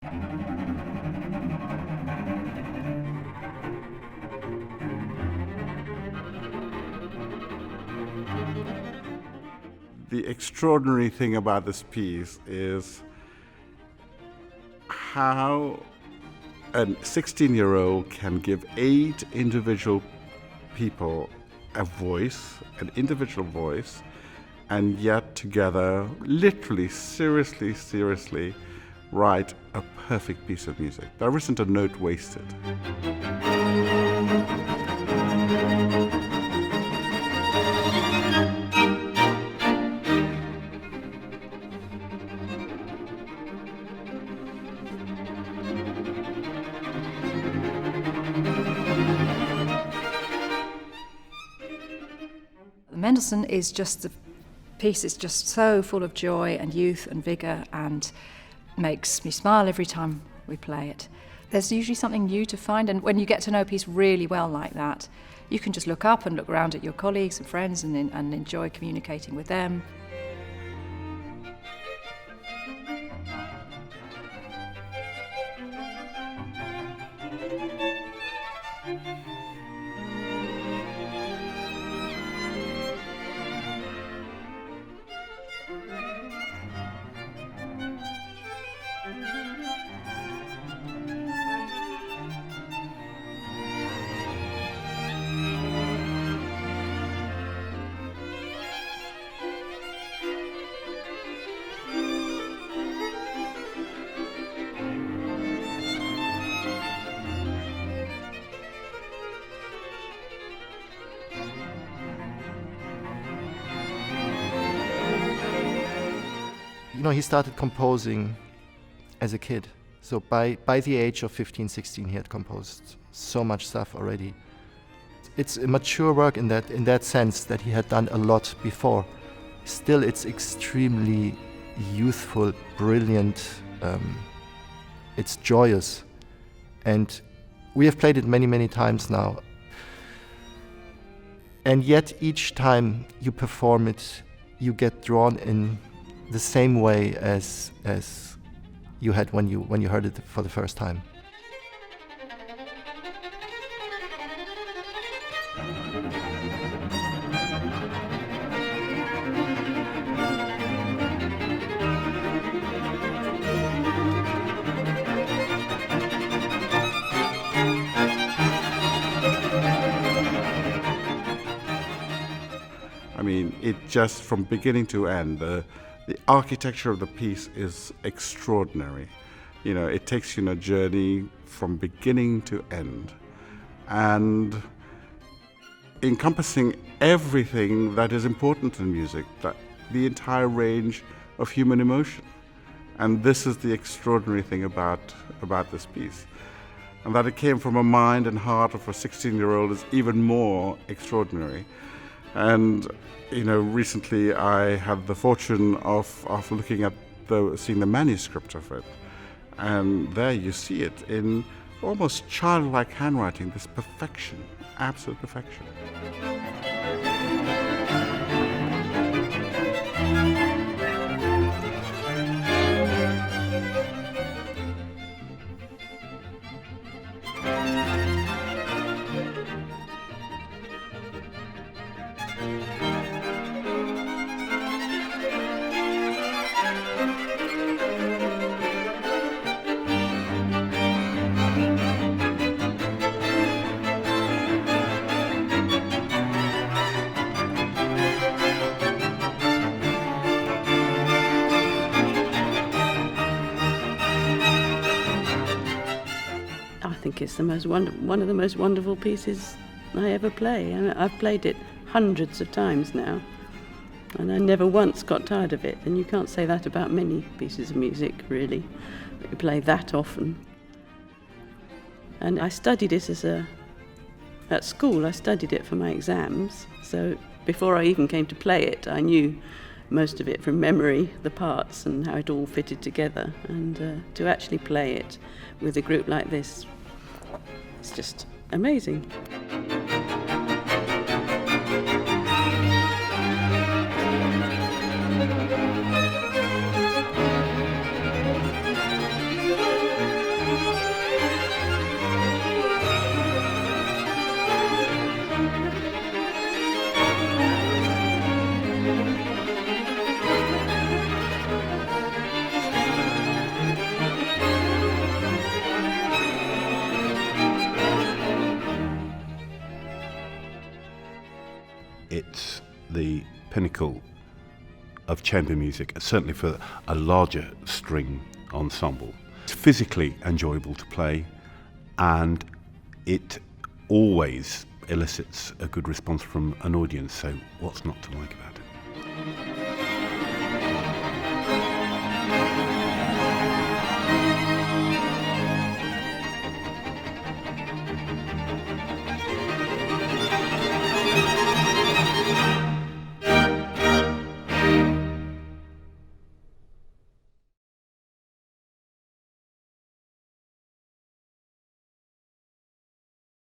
The extraordinary thing about this piece is how a 16-year-old can give 8 individual people a voice, an individual voice, and yet together, literally, seriously, write a perfect piece of music. There isn't a note wasted. Mendelssohn is just, the piece is just so full of joy and youth and vigour and makes me smile every time we play it. There's usually something new to find, and when you get to know a piece really well like that, you can just look up and look around at your colleagues and friends and enjoy communicating with them. You know, he started composing as a kid. So by the age of 15, 16, he had composed so much stuff already. It's a mature work in that sense that he had done a lot before. Still, it's extremely youthful, brilliant. It's joyous. And we have played it many, many times now. And yet each time you perform it, you get drawn in the same way as you had when you heard it for the first time. I mean, it just from beginning to end, the architecture of the piece is extraordinary. You know, it takes you on a journey from beginning to end and encompassing everything that is important in music, that the entire range of human emotion. And this is the extraordinary thing about this piece. And that it came from a mind and heart of a 16-year-old is even more extraordinary. And you know, recently I had the fortune of looking at seeing the manuscript of it, and there you see it in almost childlike handwriting, this perfection, absolute perfection. I think it's one of the most wonderful pieces I ever play. And I've played it hundreds of times now, and I never once got tired of it. And you can't say that about many pieces of music, really, that you play that often. And I studied it at school. I studied it for my exams. So before I even came to play it, I knew most of it from memory, the parts and how it all fitted together. And to actually play it with a group like this, it's just amazing. the pinnacle of chamber music, certainly for a larger string ensemble. It's physically enjoyable to play, and it always elicits a good response from an audience, so what's not to like about it?